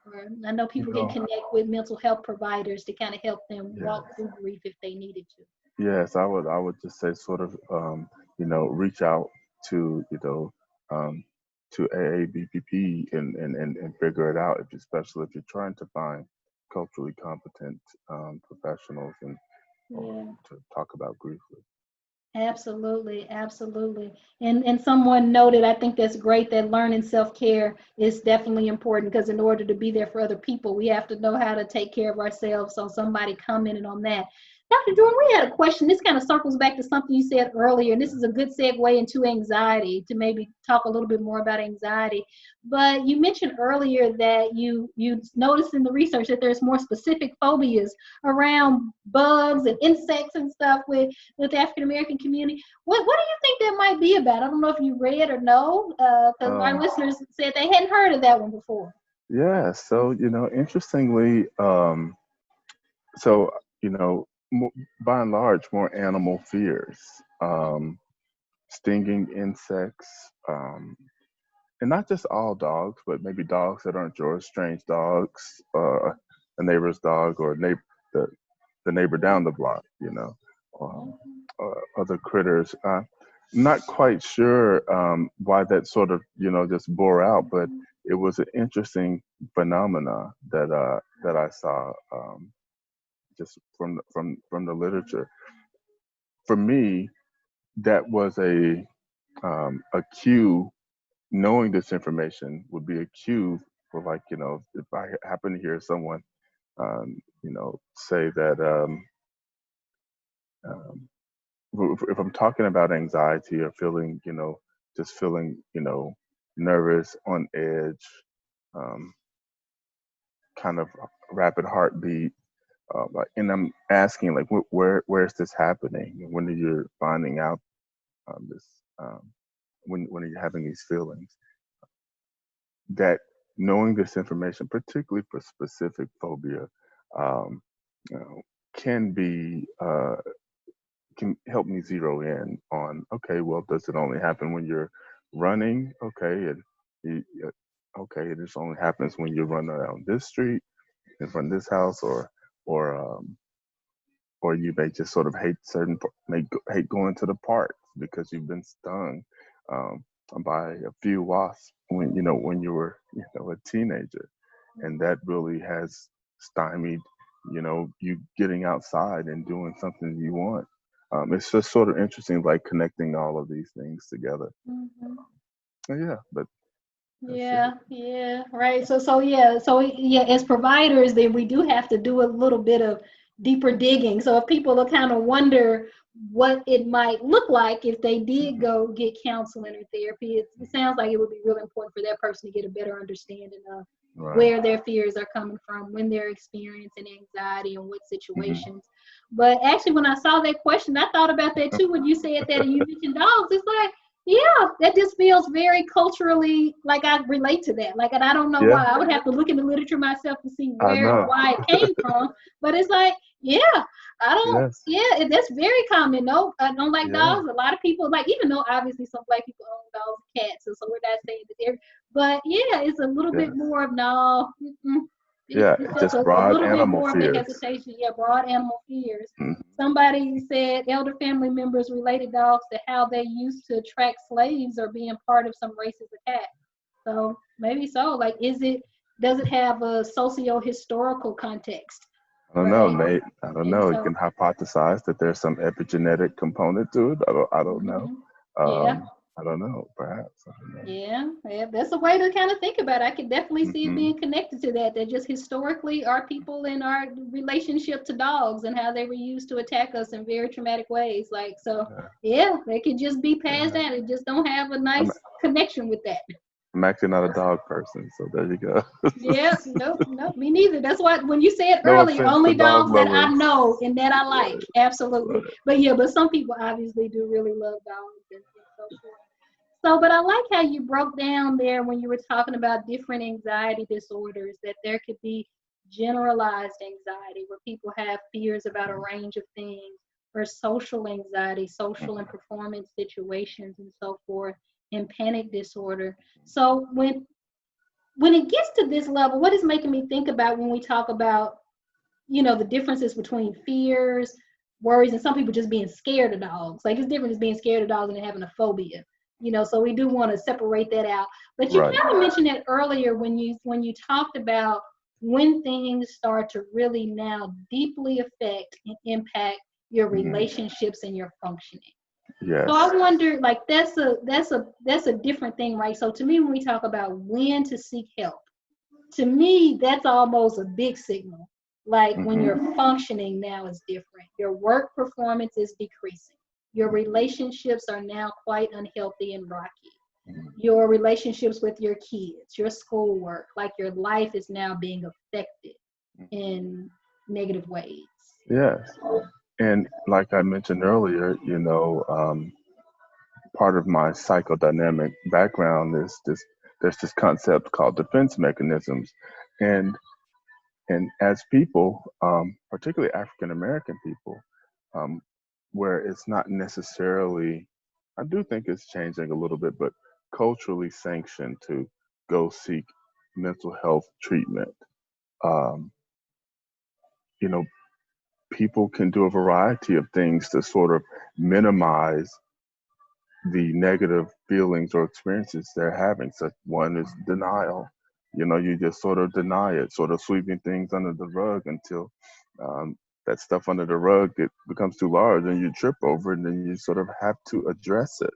Or I know people can connect with mental health providers to kind of help them walk through grief if they needed to. Yes, I would just say sort of reach out to to AABPP and figure it out, especially if you're trying to find culturally competent professionals and to talk about grief with. Absolutely, absolutely. And someone noted, I think that's great, that learning self-care is definitely important, because in order to be there for other people, we have to know how to take care of ourselves. So somebody commented on that. Dr. Jordan, we had a question. This kind of circles back to something you said earlier, and this is a good segue into anxiety, to maybe talk a little bit more about anxiety. But you mentioned earlier that you noticed in the research that there's more specific phobias around bugs and insects and stuff with the African American community. What do you think that might be about? I don't know if you read or know, because our listeners said they hadn't heard of that one before. Yeah. So interestingly, so by and large, more animal fears, stinging insects, and not just all dogs, but maybe dogs that aren't yours, strange dogs, a neighbor's dog, or the neighbor down the block, other critters. Not quite sure why that sort of just bore out, but it was an interesting phenomena that I saw just from the literature. For me, that was a cue. Knowing this information would be a cue for, like, if I happen to hear someone say that if I'm talking about anxiety or feeling just feeling nervous, on edge, kind of rapid heartbeat, and I'm asking, like, where's this happening? When are you finding out this? When are you having these feelings? That knowing this information, particularly for specific phobia, um, can help me zero in on, okay, well, does it only happen when you're running? Okay, okay, it just only happens when you run around this street, in front of this house, or or you may just sort of hate going to the park because you've been stung um, by a few wasps when you were a teenager, and that really has stymied you getting outside and doing something you want. It's just sort of interesting, like connecting all of these things together. Yeah, but Yeah, right. So yeah, as providers, then we do have to do a little bit of deeper digging. So if people will kind of wonder what it might look like if they did go get counseling or therapy, it sounds like it would be really important for that person to get a better understanding of where their fears are coming from, when they're experiencing anxiety, and what situations. But actually, when I saw that question, I thought about that too. When you said that and you mentioned dogs, it's like, yeah, that just feels very culturally like I relate to that. Like, and I don't know why. I would have to look in the literature myself to see where, why it came from. But it's like, yeah, I don't, that's very common. No, I don't like dogs. A lot of people, like, even though obviously some Black people own dogs and cats, so we're not saying that they're, but yeah, it's a little bit more of no. It's just a broad little bit animal more fears. of the hesitation. Yeah, broad animal fears. Somebody said elder family members related dogs to how they used to attract slaves or being part of some racist attack. So maybe so. Like, does it have a socio-historical context? I don't know, Nate. I don't know. You can hypothesize that there's some epigenetic component to it. I don't know. I don't know. Perhaps I don't know. Yeah, yeah, that's a way to kind of think about it. I could definitely see it Hmm. being connected to that. That just historically our people in our relationship to dogs and how they were used to attack us in very traumatic ways. Like, so Yeah, yeah, they could just be passed yeah. down. It just don't have a I'm nice connection with that. I'm actually not a dog person, so there you go. Yeah, nope, nope, me neither. That's why when you said No earlier, offense to only dog dogs that I lovers. know and that I like. Right, Absolutely. right. But yeah, but some people obviously do really love dogs and so forth. So, but I like how you broke down there when you were talking about different anxiety disorders, that there could be generalized anxiety where people have fears about a range of things, or social anxiety, social and performance situations, and so forth, and panic disorder. So, when it gets to this level, what is making me think about when we talk about, the differences between fears, worries, and some people just being scared of dogs. Like it's different as being scared of dogs and having a phobia. So we do want to separate that out. But you Right. kind of mentioned it earlier when you talked about when things start to really now deeply affect and impact your Hmm. relationships and your functioning. So Yes. I wonder, like that's a different thing, right? So to me, when we talk about when to seek help, to me, that's almost a big signal. Like when Hmm. your functioning now is different, your work performance is decreasing, your relationships are now quite unhealthy and rocky, your relationships with your kids, your schoolwork, like your life is now being affected in negative ways. Yes. And like I mentioned earlier, part of my psychodynamic background is this. There's this concept called defense mechanisms, and as people, particularly African American people, um, where it's not necessarily, I do think it's changing a little bit, but culturally sanctioned to go seek mental health treatment. Um, you know, People can do a variety of things to sort of minimize the negative feelings or experiences they're having. So one is denial. You just sort of deny it, sort of sweeping things under the rug until um, that stuff under the rug becomes too large and you trip over it, and then you sort of have to address it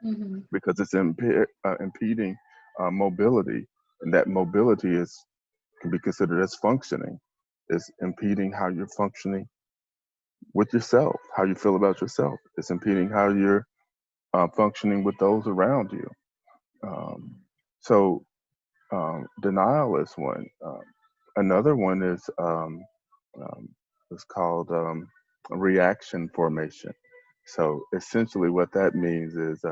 Mm-hmm. because it's impeding mobility, and that mobility is can be considered as functioning. It's impeding how you're functioning with yourself, how you feel about yourself. It's impeding how you're functioning with those around you. Um, so denial is one. Another one um, is called reaction formation. So essentially, what that means is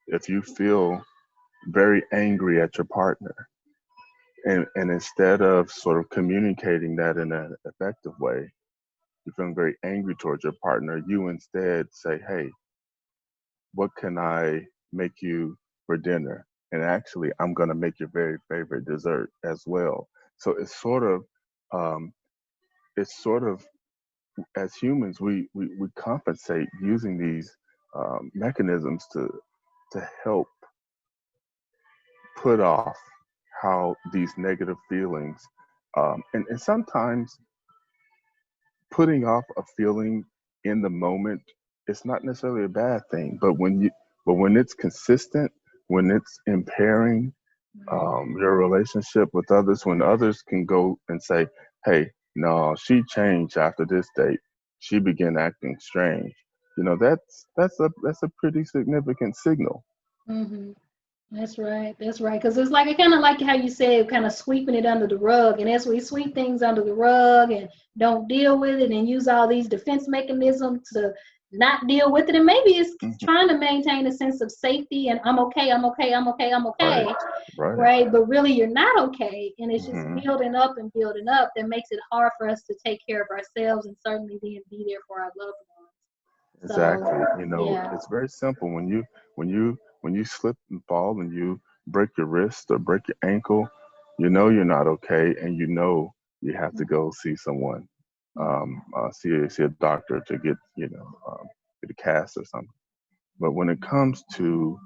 if you feel very angry at your partner, and instead of sort of communicating that in an effective way, you're feeling very angry towards your partner, you instead say, "Hey, what can I make you for dinner?" And actually, I'm going to make your very favorite dessert as well. So um, it's sort of, as humans, we compensate using these mechanisms to help put off how these negative feelings, and sometimes putting off a feeling in the moment, it's not necessarily a bad thing, but when it's consistent, when it's impairing your relationship with others, when others can go and say, "Hey, no, she changed after this date. She began acting strange." That's a pretty significant signal. Mm-hmm. That's right. That's right. Because it's like I kind of like how you said, kind of sweeping it under the rug. And as we sweep things under the rug and don't deal with it and use all these defense mechanisms to not deal with it, and maybe it's Hmm. trying to maintain a sense of safety and I'm okay, I'm okay, I'm okay, I'm Right, okay, right. right? But really, you're not okay, and it's just Hmm. building up and building up that makes it hard for us to take care of ourselves and certainly then be there for our loved ones. Exactly. So yeah. It's very simple. When you slip and fall and you break your wrist or break your ankle, you know you're not okay, and you know you have to go see someone, see a doctor to get a cast or something. But when it comes to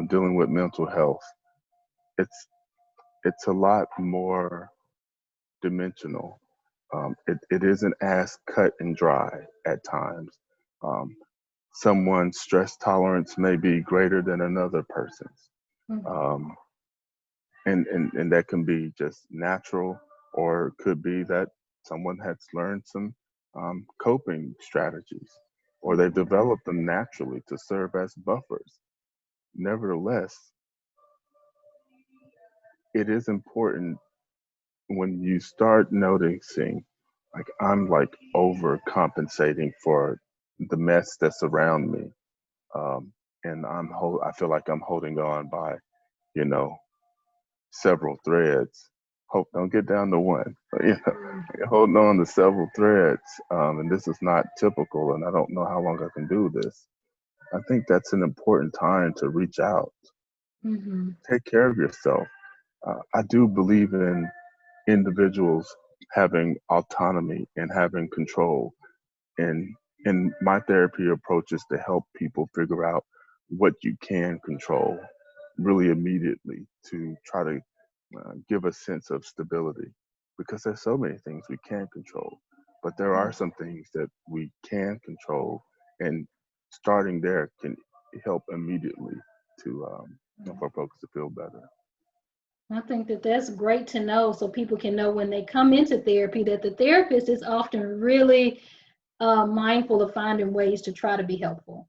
dealing with mental health, it's it's a lot more dimensional. It isn't as cut and dry at times. Um, someone's stress tolerance may be greater than another person's. Mhm. Um, and that can be just natural, or it could be that someone has learned some coping strategies, or they've developed them naturally to serve as buffers. Nevertheless, it is important when you start noticing, like, I'm like overcompensating for the mess that's around me, and I feel like I'm holding on by, you know, several threads. Hope don't get down to one. But, you're holding on to several threads, and this is not typical, and I don't know how long I can do this. I think that's an important time to reach out, Mhm. take care of yourself. I do believe in individuals having autonomy and having control. And my therapy approach is to help people figure out what you can control really immediately, to try to give a sense of stability, because there's so many things we can't control, but there are some things that we can control, and starting there can help immediately to for folks to feel better. I think that that's great to know so people can know when they come into therapy that the therapist is often really mindful of finding ways to try to be helpful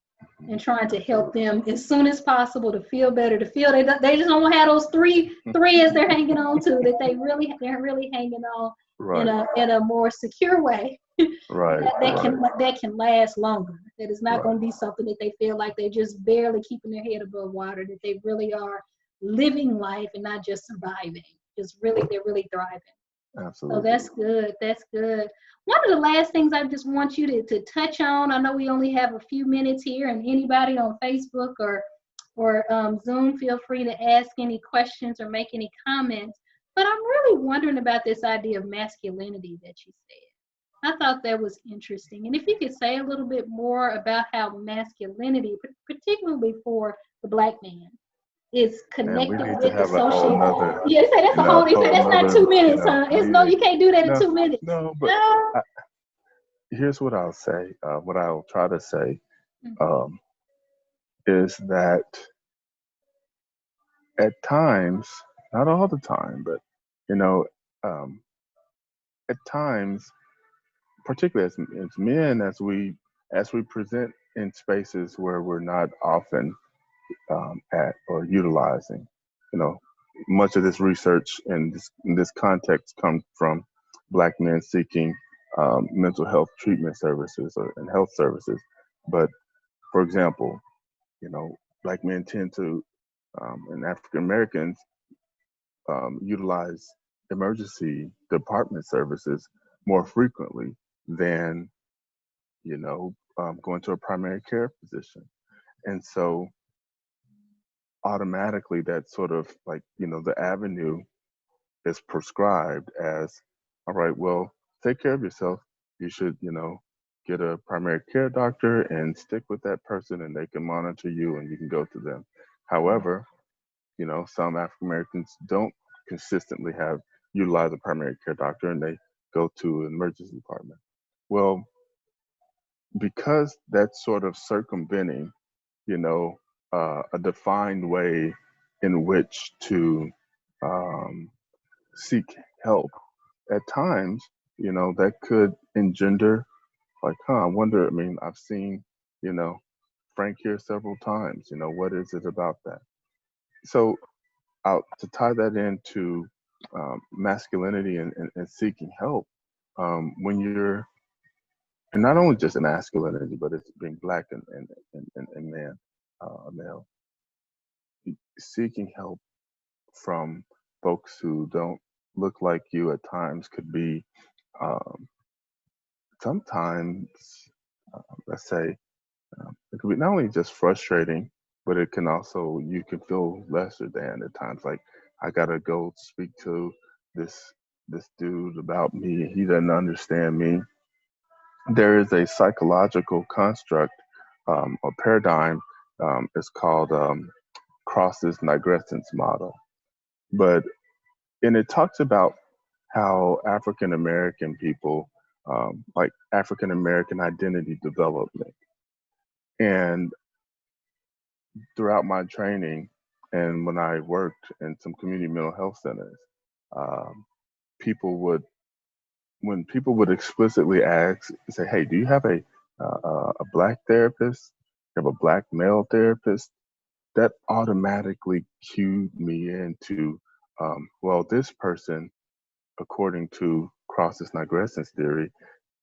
and trying to help Absolutely. them as soon as possible to feel better, to feel they just don't have those three threads they're hanging on to, that they're really hanging on Right, in a more secure way right, right, that can last longer. That is not right. going to be something that they feel like they're just barely keeping their head above water, that they really are living life and not just surviving. Just really, they're really thriving. So Absolutely. that's good. That's good. One of the last things I just want you to touch on, I know we only have a few minutes here, and anybody on Facebook or Zoom, feel free to ask any questions or make any comments. But I'm really wondering about this idea of masculinity that you said. I thought that was interesting. And if you could say a little bit more about how masculinity, particularly for the Black man, is Man, we connected need to with have a whole associate. nother, Yeah, say that's a whole. They say whole that's not nother, 2 minutes, huh? It's no, meeting. you can't do that in No, 2 minutes. no, but No. I, here's what I'll say. What I'll try to say Mhm. um, is that at times, not all the time, but you know, um, at times, particularly as men, as we present in spaces where we're not often at or utilizing. You know, much of this research and in this context comes from Black men seeking mental health treatment services and health services. But for example, you know, Black men tend to, and African Americans utilize emergency department services more frequently than, going to a primary care physician. And so automatically that sort of like, the avenue is prescribed as, all right, well, take care of yourself. You should, get a primary care doctor and stick with that person, and they can monitor you and you can go to them. However, some African Americans don't consistently have utilize a primary care doctor, and they go to an emergency department. Well, because that's sort of circumventing, you know, a defined way in which to um, seek help. At times, that could engender, like, I wonder, I mean, I've seen, you know, Frank here several times, what is it about that? So, to tie that into masculinity and seeking help, when and not only just masculinity, but it's being Black and man, male, seeking help from folks who don't look like you at times could be um, sometimes, let's say, it could be not only just frustrating, but it can also, you can feel lesser than at times. Like, I gotta go speak to this this dude about me. He doesn't understand me. There is a psychological construct or paradigm. It's called Cross's Nigrescence model, but and it talks about how African American people, like African American identity development, And throughout my training and when I worked in some community mental health centers, um, people would, when people would explicitly ask, say, "Hey, do you have a black therapist? You have a black male therapist?" That automatically cued me into, well, this person, according to Cross's Nigrescence theory,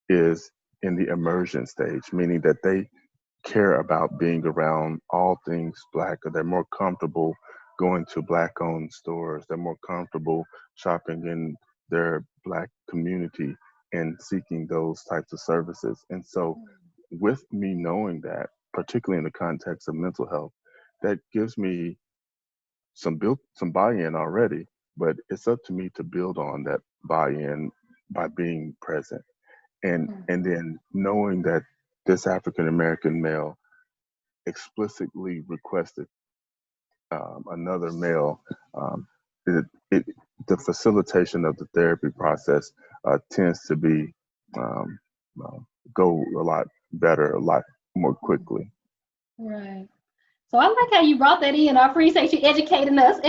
is in the immersion stage, meaning that they care about being around all things black, or they're more comfortable going to black owned stores, they're more comfortable shopping in their black community and seeking those types of services. And so with me knowing that, particularly in the context of mental health, that gives me some buy-in already, but it's up to me to build on that buy-in by being present, and then knowing that this African American male explicitly requested another male. um, it, it, the facilitation of the therapy process tends to be um, uh, go a lot better, a lot more quickly. Right. So I like how you brought that in. I appreciate you educating us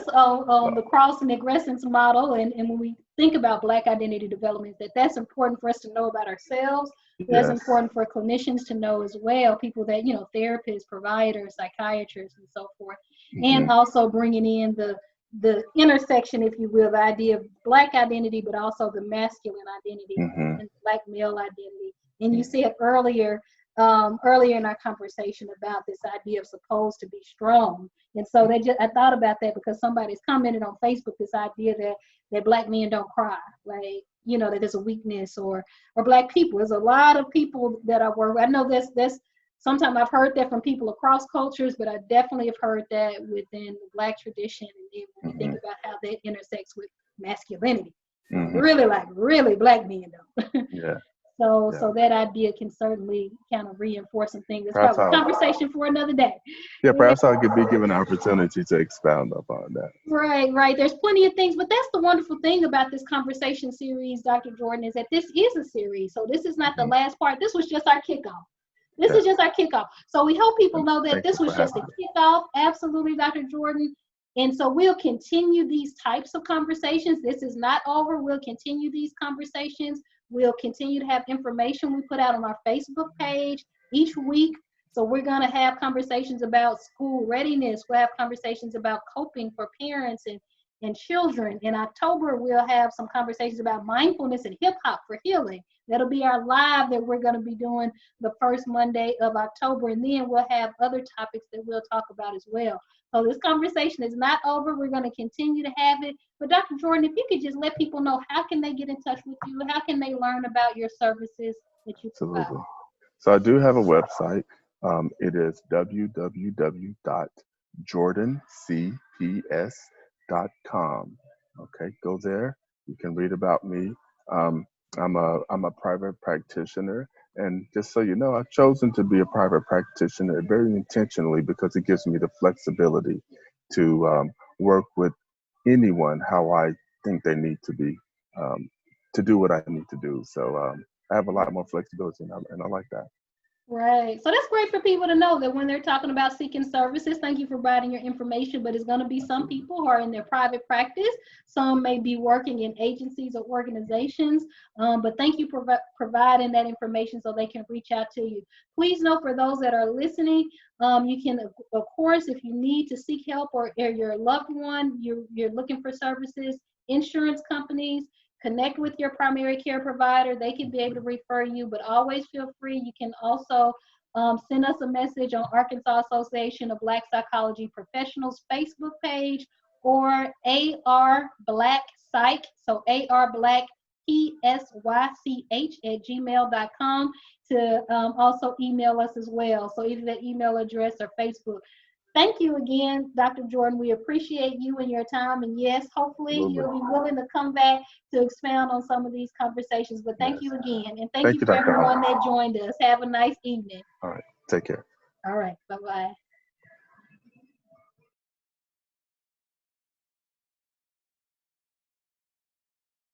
on the cross and aggressance model. And when we think about Black identity development, that's important for us to know about ourselves. That's Yes. important for clinicians to know as well, people that, therapists, providers, psychiatrists, and so forth. And also bringing in the intersection, if you will, the idea of Black identity, but also the masculine identity and Black male identity. And you said earlier in our conversation about this idea of supposed to be strong. And so I thought about that because somebody's commented on Facebook this idea that Black men don't cry, like, that there's a weakness or Black people. There's a lot of people that I work with. I know that's sometimes I've heard that from people across cultures, but I definitely have heard that within the Black tradition. And then when we think about how that intersects with masculinity, really Black men don't. Yeah. So that idea can certainly kind of reinforce some things. It's probably a conversation for another day. Yeah, perhaps I could be given an opportunity to expound upon that. Right. There's plenty of things, but that's the wonderful thing about this conversation series, Dr. Jordan, is that this is a series. So this is not the last part. This was just our kickoff. This is just our kickoff. So we hope people know that this was just a kickoff. Absolutely, Dr. Jordan. And so we'll continue these types of conversations. This is not over. We'll continue these conversations. We'll continue to have information we put out on our Facebook page each week. So we're going to have conversations about school readiness. We'll have conversations about coping for parents and children. In October, we'll have some conversations about mindfulness and hip hop for healing. That'll be our live that we're going to be doing the first Monday of October. And then we'll have other topics that we'll talk about as well. So this conversation is not over. We're going to continue to have it. But Dr. Jordan, if you could just let people know, how can they get in touch with you? How can they learn about your services that you provide? Absolutely. So I do have a website. It is www.jordancps.com. Okay, go there. You can read about me. I'm a private practitioner, and just so you know, I've chosen to be a private practitioner very intentionally because it gives me the flexibility to work with anyone how I think they need to be to do what I need to do. So I have a lot more flexibility, and I like that. Right. So that's great for people to know that when they're talking about seeking services, thank you for providing your information, but it's going to be some people who are in their private practice. Some may be working in agencies or organizations, but thank you for providing that information so they can reach out to you. Please know, for those that are listening, you can, of course, if you need to seek help or your loved one, you're looking for services, insurance companies, connect with your primary care provider. They can be able to refer you, but always feel free. You can also send us a message on Arkansas Association of Black Psychology Professionals Facebook page, or AR Black Psych, so AR Black PSYCH@gmail.com, to also email us as well. So either that email address or Facebook. Thank you again, Dr. Jordan. We appreciate you and your time. And yes, hopefully you'll be willing to come back to expound on some of these conversations. But thank you again. And thank you for everyone that joined us. Have a nice evening. All right. Take care. All right. Bye-bye.